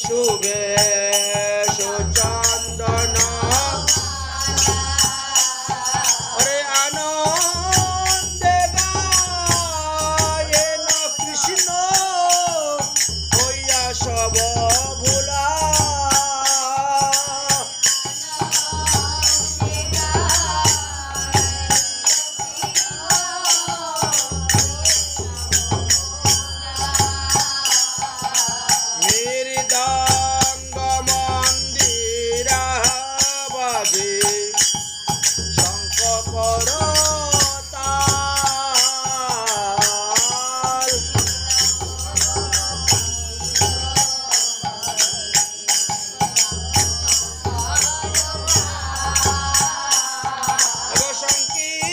শুভে সুচন্দন ওরে আনন্দে গায়েন কৃষ্ণ হইয়া সব ভোলা মৃদঙ্গ মন্দিরা বাজে শঙ্খ করতাল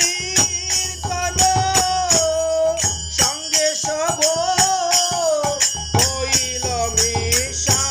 সংকীর্তন সঙ্গে সব হইল মিশা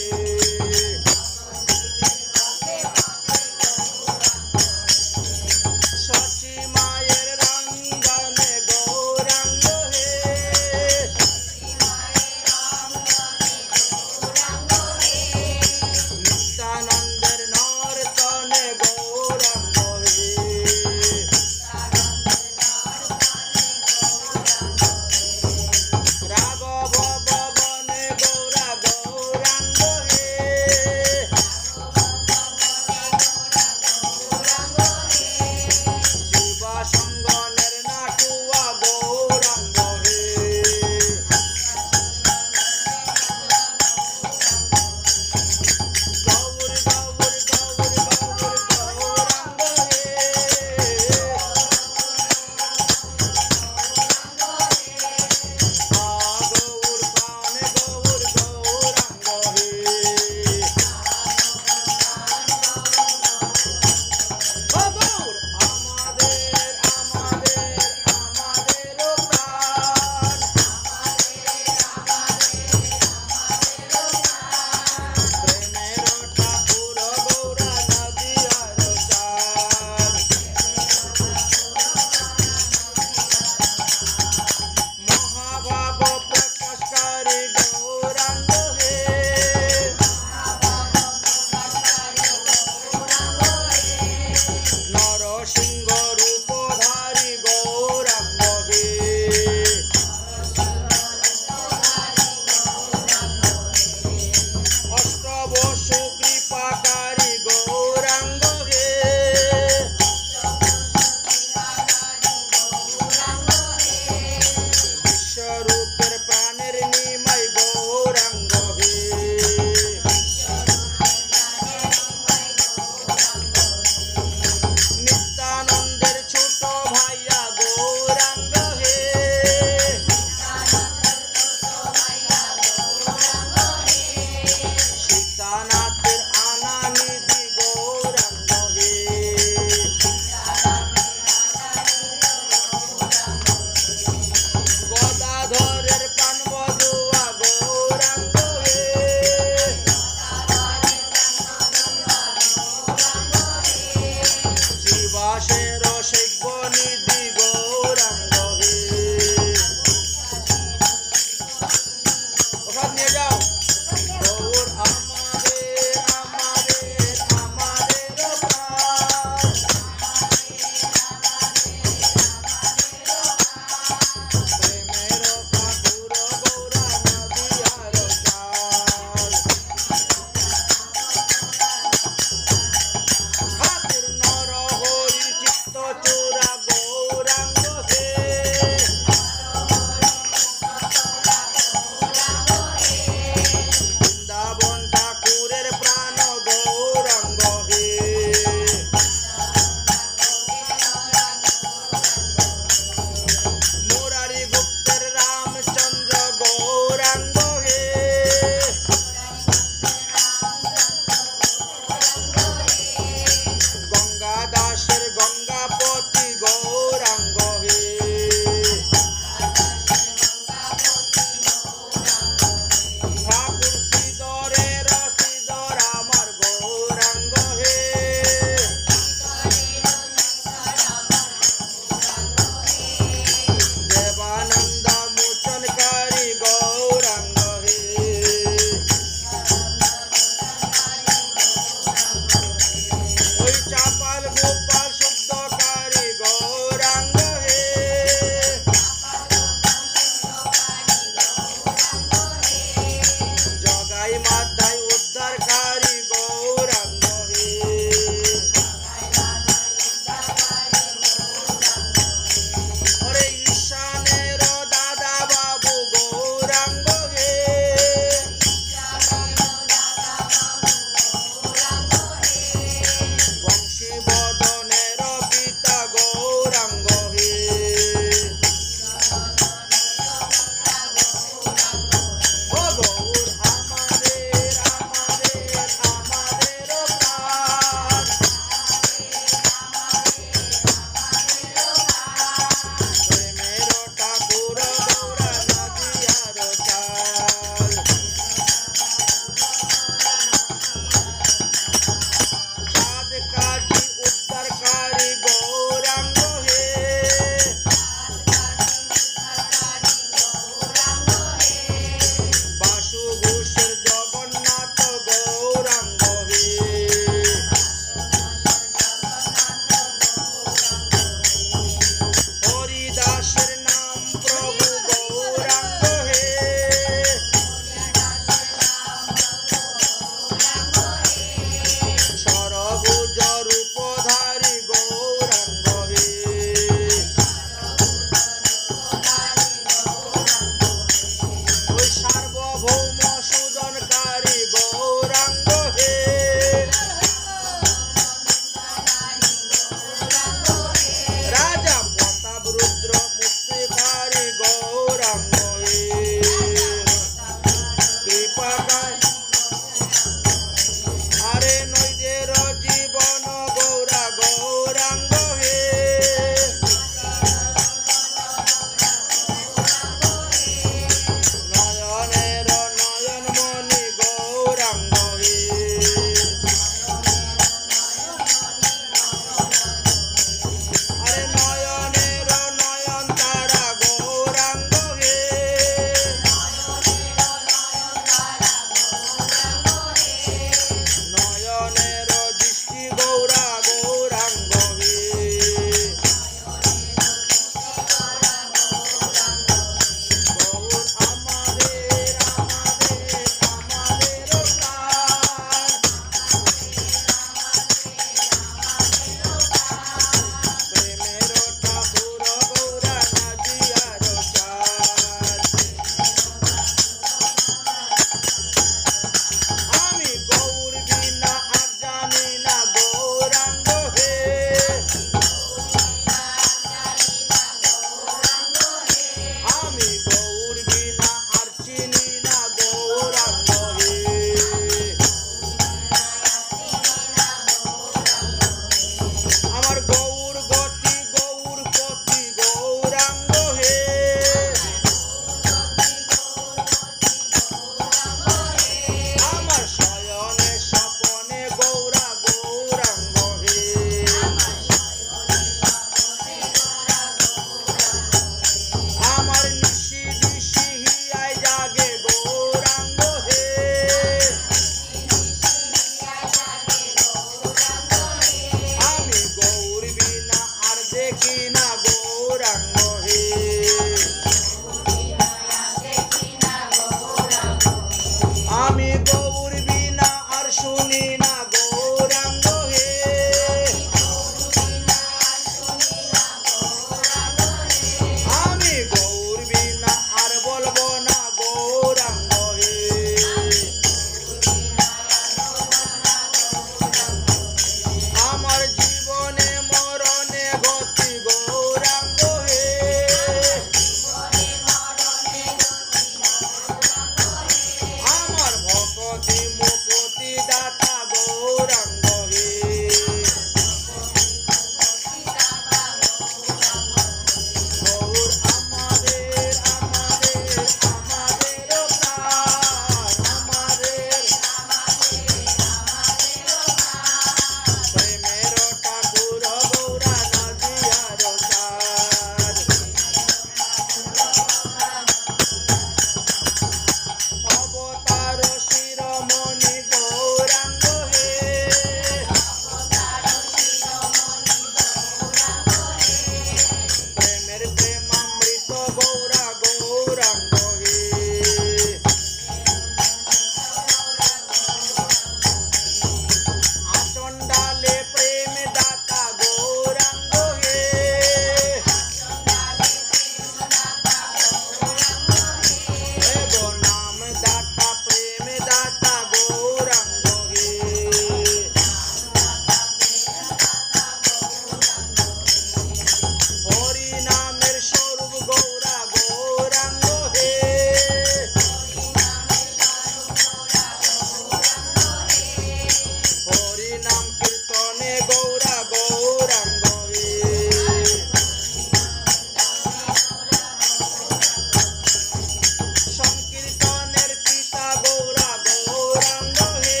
গৌরাঙ্গ হে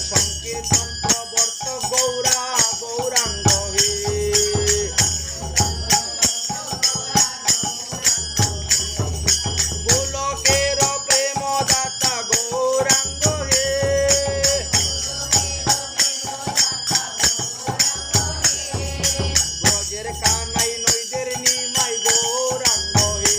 সংকীর্তন প্রবর্ত গৌরাঙ্গ হে গোলকের প্রেম দাতা গৌরাঙ্গ হে ব্রজের কানাই নৈদের নিমাই গৌরাঙ্গ হে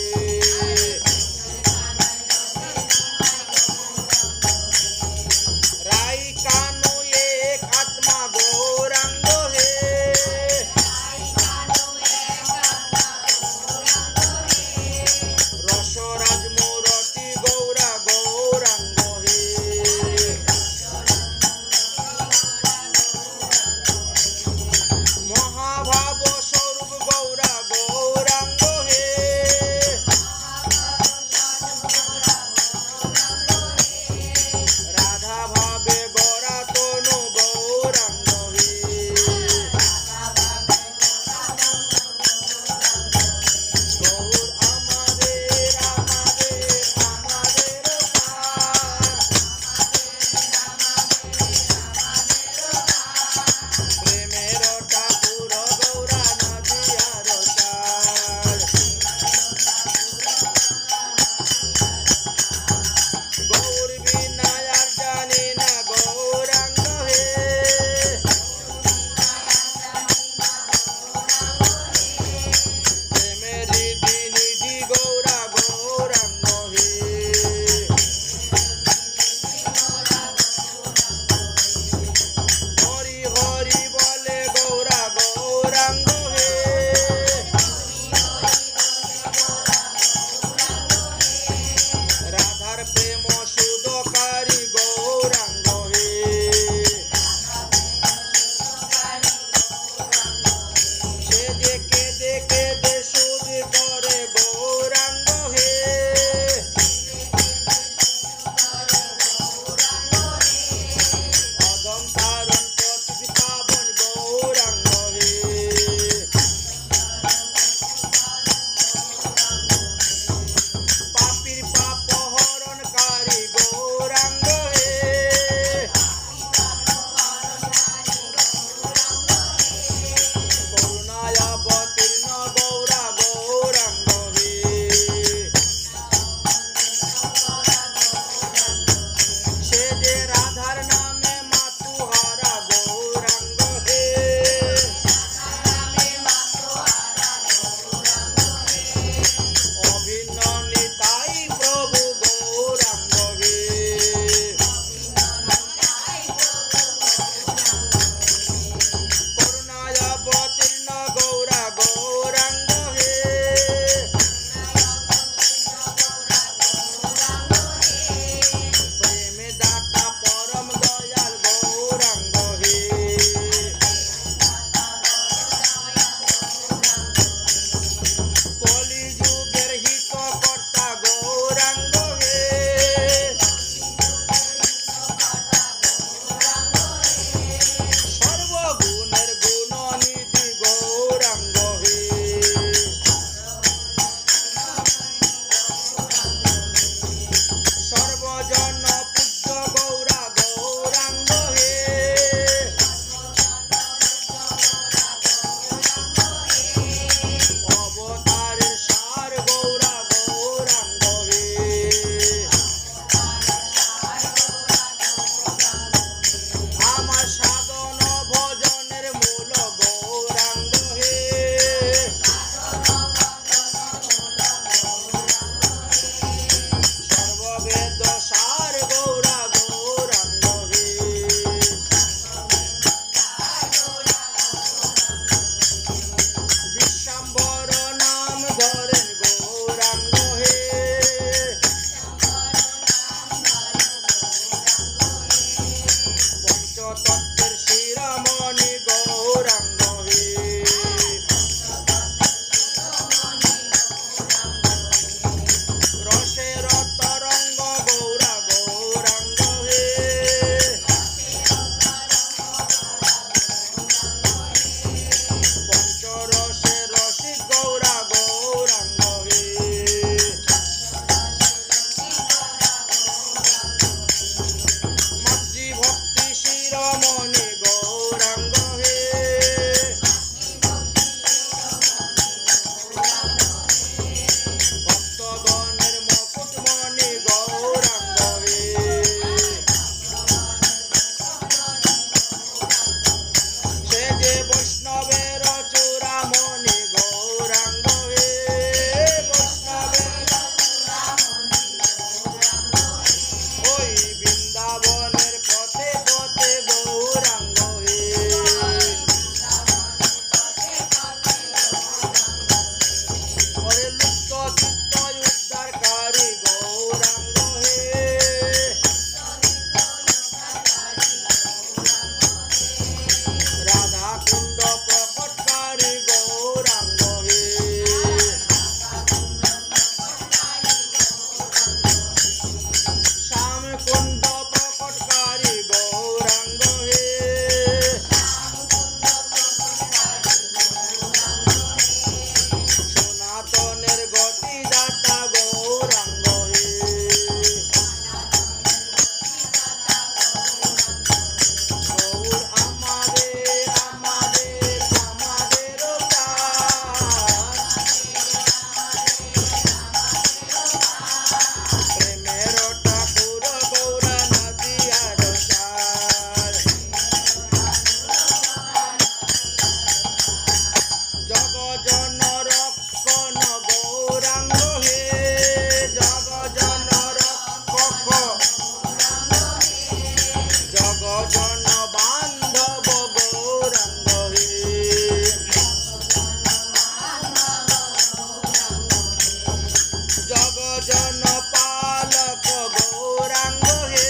ভজন পালক গৌরাঙ্গ হে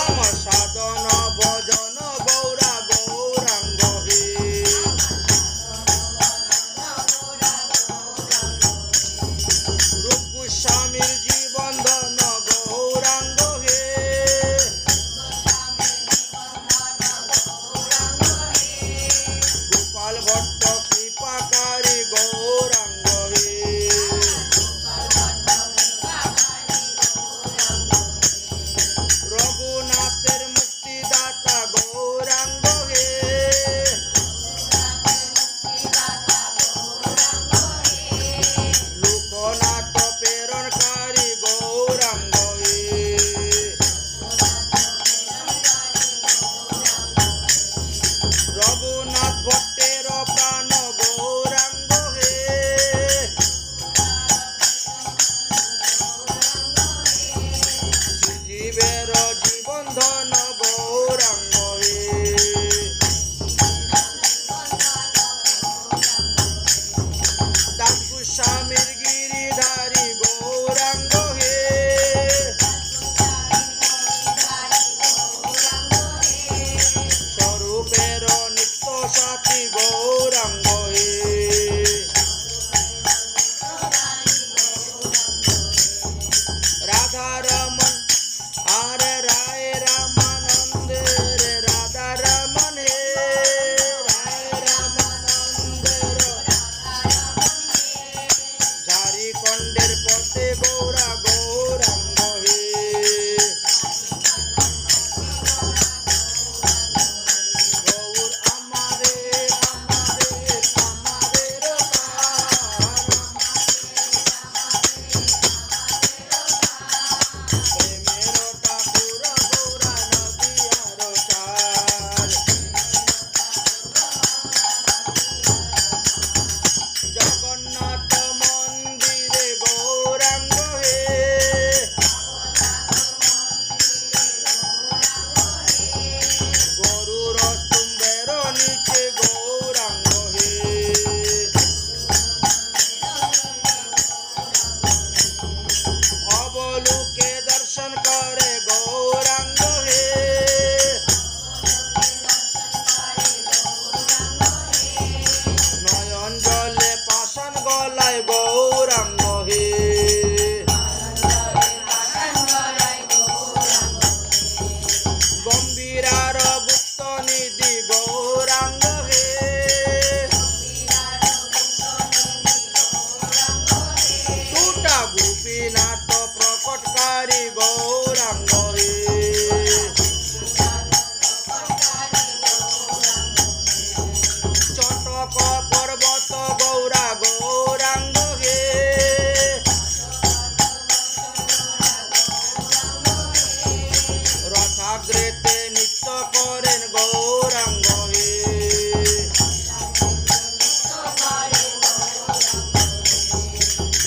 আমার সাধন ভজন গৌরা গৌরাঙ্গ হে রূপ গোস্বামীর জীবন ধন গৌরাঙ্গ হে গোপাল ভট্ট কৃপাকারী গৌরাঙ্গ হে রঘুনাথের মুক্তিদাতা গৌরাঙ্গ হে লোকনাথ প্রেরণকারী গৌরাঙ্গ হে রঘুনাথ ভট্টের প্রাণ গৌরাঙ্গ হে জীবের জীবন ধন গৌরাঙ্গ হে দাস গোস্বামীর গিরিধারী গৌরাঙ্গ হে স্বরূপের নিত্য সাথী গৌরাঙ্গ হে রাধারমন আরে রায় রামানন্দ রে রাধা রমন হে রায় রামানন্দ ঝাড়িখণ্ডের পথে গৌরা গৌরাঙ্গ হে গৌর আমাদের আমাদের আমাদের প্রেমের ঠাকুর গৌরা নদিয়ার চার জগন্নাথ মন্দিরে গৌরাঙ্গ হে গরুর স্তম্ভের নিচে গৌরাঙ্গ হে অবলোকে দর্শন করে গৌরাঙ্গ হে নয়ন জলে পাষাণ গলায় গৌরাঙ্গ হে গম্ভীরার গুপ্ত নিধি গৌরাঙ্গ হে দুটা গোপীনাথ প্রকটকারী গৌরাঙ্গ হে চটক পর্বত গৌরা গৌরাঙ্গ হে রথাগ্রেতে নৃত্য করেন গৌরাঙ্গ হে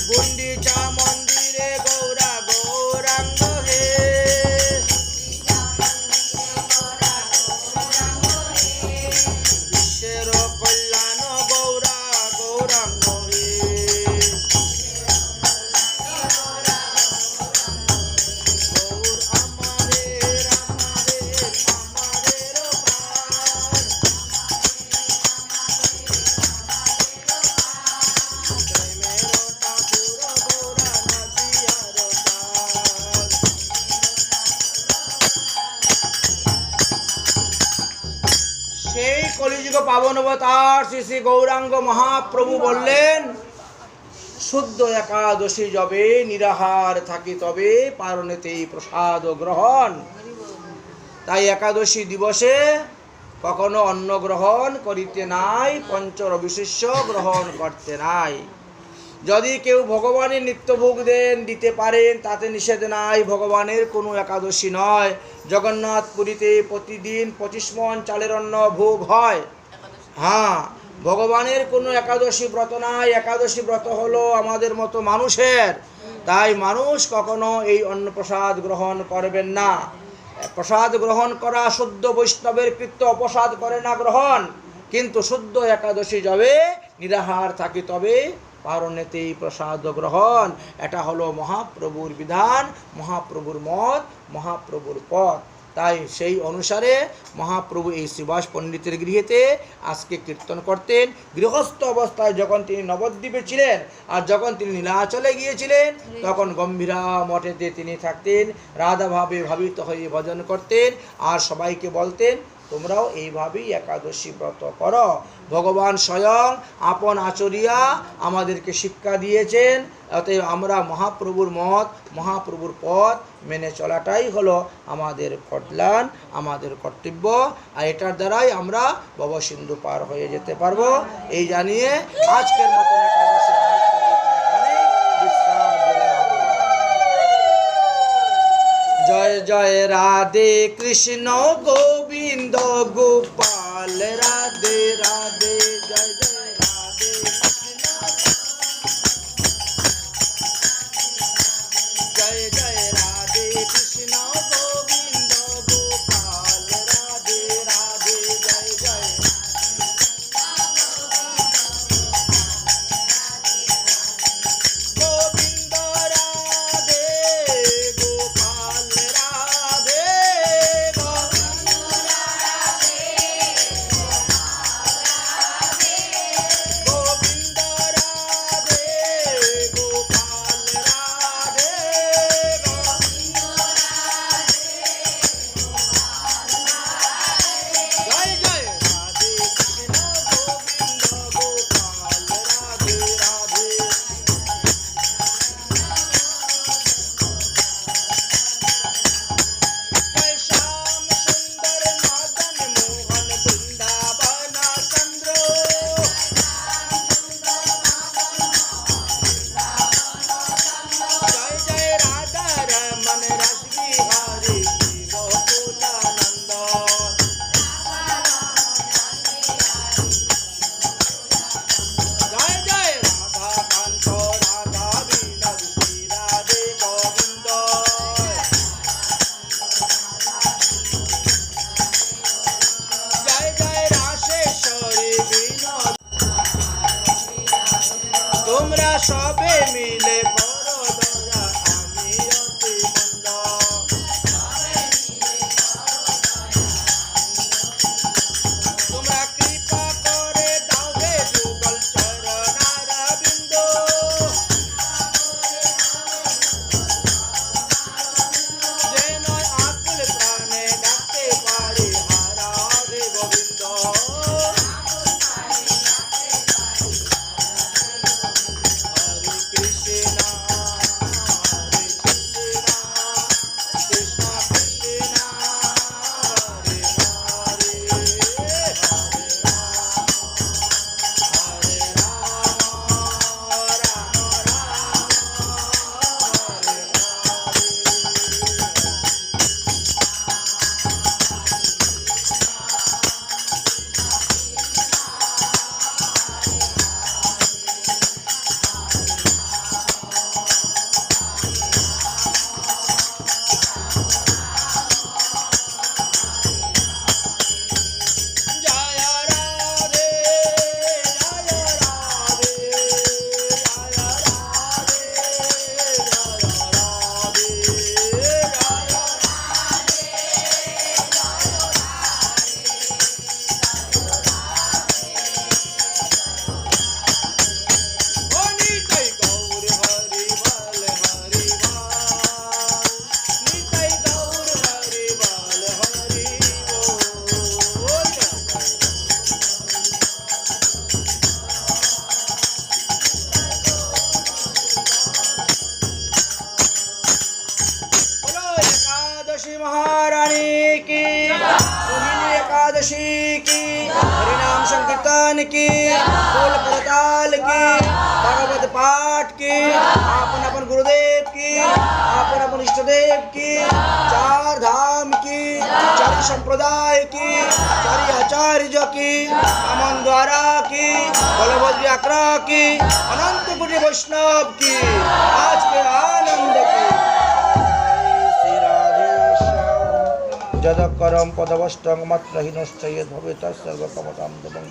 গুন্ডিচা মন্দিরে গৌরা গৌরাঙ্গ হে বিশ্বের কল্যাণ গৌরা গৌরাঙ্গ হে গৌর আমাদের আমাদের আমাদের প্রাণ প্রেমের ঠাকুর গৌরা নদিয়ার চার সেই কলিযুগ পাবন অবতার শ্রী শ্রী গৌরাঙ্গ মহাপ্রভু বললেন শুদ্ধ একাদশী যবে নিরাহার থাকি তবে পারণেতেই প্রসাদ গ্রহণ। তাই একাদশী দিবসে কখনো অন্ন গ্রহণ করিতে নাই, পঞ্চরবিশিষ্য গ্রহণ করতে নাই। যদি কেউ ভগবানের নিত্যভোগ দেন দিতে পারেন, তাতে নিষেধ নাই, ভগবানের কোনো একাদশী নয়। জগন্নাথ পুরীতে প্রতিদিন 25 মণ চালের অন্ন ভোগ হয়। হ্যাঁ, ভগবানের কোনো একাদশী ব্রত নাই। একাদশী ব্রত হলো আমাদের মতো মানুষের। তাই মানুষ কখনো এই অন্নপ্রসাদ গ্রহণ করবেন না। প্রসাদ গ্রহণ করা শুদ্ধ বৈষ্ণবের কৃত্য, অপসাদ করে না গ্রহণ। কিন্তু শুদ্ধ একাদশী যাবে নিরাহার থাকি তবে পারণেতেই প্রসাদ গ্রহণ। এটা হলো মহাপ্রভুর বিধান, মহাপ্রভুর মত, মহাপ্রভুর পথ। তাই সেই অনুসারে মহাপ্রভু এই শ্রীবাস পণ্ডিতের গৃহেতে আজকে কীর্তন করতেন। গৃহস্থ অবস্থায় যখন তিনি নবদ্বীপে ছিলেন আর যখন তিনি নীলাচলে গিয়েছিলেন তখন গম্ভীরা মঠেতে তিনি থাকতেন, রাধাভাবে ভাবিত হয়ে ভজন করতেন আর সবাইকে বলতেন তোমরাও এইভাবেই একাদশী ব্রত করো। ভগবান স্বয়ং আপন আচরিয়া আমাদেরকে শিক্ষা দিয়েছেন। অতএব আমরা মহাপ্রভুর মত, মহাপ্রভুর পথ মেনে চলাটাই হলো আমাদের কল্যাণ, আমাদের কর্তব্য। আর এটার দ্বারাই আমরা ভবসিন্ধু পার হয়ে যেতে পারবো। এই জানিয়ে আজকের মতন একাদশী বিশ্রাম দিলাম। জয় জয় রাধে কৃষ্ণ গোবিন্দ গোপাল, রাধে রাধে জয় জয় রাধে কৃষ্ণ, জয় জয় রাধে কৃষ্ণ গোবিন্দ গোপাল, রাধে রাধে জয় জয় গোবিন্দ, রাধে গোপাল, রাধে গোবিন্দ, রাধে গোপাল, রাধে জয় জয় রাধে কৃষ্ণ গোবিন্দ গোপাল, রাধে রাধে জয় শ্যাম সুন্দর মদন মোহন বৃন্দাবন চন্দ্র, জয় জয় রাধা রমন রস বিহারি গোকুলানন্দ, জয় জয় রাধা কান্ত রাধা বিনোদ শ্রী রাধে গোবিন্দ, জয় জয় রাসেশ্বরী বিনোদ, তোমরা সবে মিলে বড় দয়া আমি অতি মন্দ, তোমরা কৃপা করে দাও হে যুগল চরণারবিন্দ, যেন আকুল প্রাণে ডাকতে পারি রাধে গোবিন্দ, হরে কৃষ্ণ হরে কৃষ্ণ কৃষ্ণ কৃষ্ণ হরে হরে, হরে রাম হরে রাম রাম রাম হরে হরে। জয় রাধে জয় রাধে জয় রাধে জয় রাধে ও নিতাই গৌর হরি বল হরি বল, নিতাই গৌর হরি বল হরি বল, बोलो एकादशी महारानी की, रोहिणी एकादशी की, हरिनाम संकीर्तन की, बोल करताल की, भागवत पाठ की, अपन अपन गुरुदेव की, अपन अपन इष्टदेव की, चार धाम की, चार संप्रदाय की, चार आचार्य की, अमन द्वारा की, बलभद्र आक्रा की, अनंत कोटि वैष्णव की, आज के आनंद की। जय श्री राधे श्याम। যদকরম পদবষ্টং মাত্রহীনশ্চয়েদ ভবে তৎসর্বকমতাম দেবং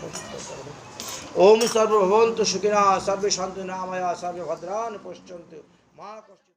ওম সর্বভবন্তু সুখিনঃ সর্বে সন্তু নাময়া সর্বে ভদ্রাণি পশ্যন্তু মা কশ্চিৎ